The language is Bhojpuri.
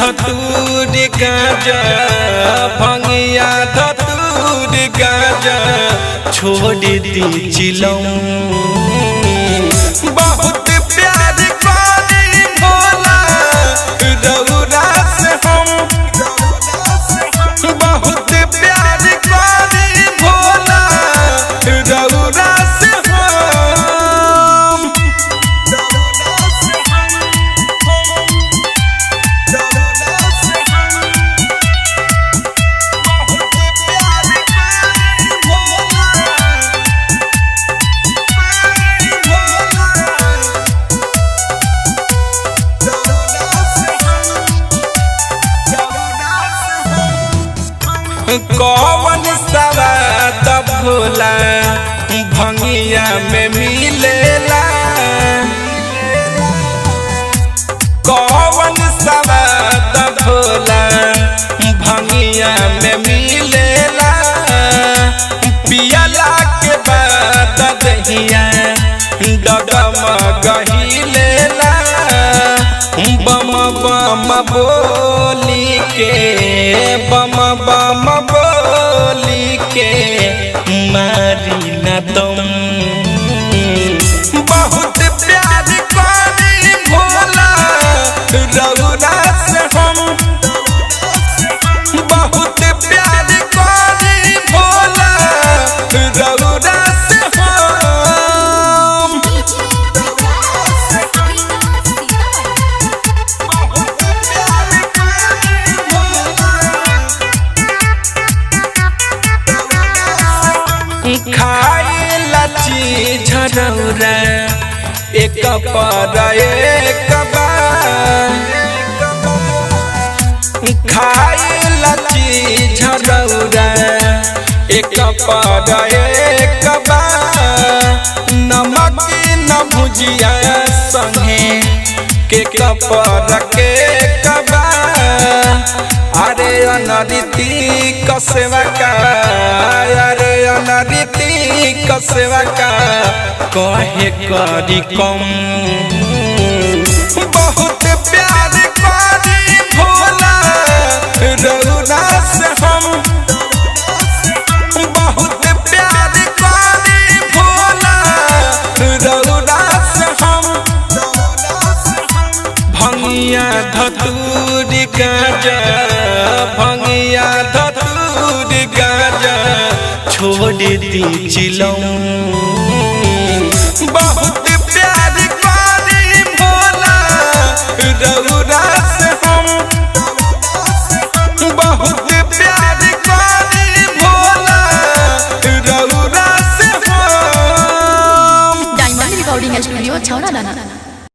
धतूर गाजा भंगिया धतूर गाजा छोड़ दी चिलम बहुत प्यार करी भोला रउरा से हम बहुत प्यार करी भोला रउरा से कौन सवाद भोला भंगिया में मिलेला कौन सवाद भोला भंगिया में मिलेला पियला के बाद दहिया डगमग हिलेला बम बम बोली के बम बम बोली के मारी न तुम बहुत प्यार करी भोला रउरा से हम बहुत प्यार करी भोला रउरा से खाए लची झरौरा एक पर एक खाए लची झरौरा एक पर एक नमक न भुजिया संगे के कपर के कबा अरे अनरीति कसेवा का अरे अनरीति कसेवा का कहे करी कम बहुत प्यार करी भोला रउरा से हम बहुत प्यार करी भोला रउरा से हम भंगिया धतूर गाजा भंगिया धतूर गाजा छोड़ दी चिलम बहुत प्यार करी भोला रउरा से हम बहुत प्यार करी भोला रउरा से हम डायमंड रिकॉर्डिंग स्टूडियो छौड़ा दाना।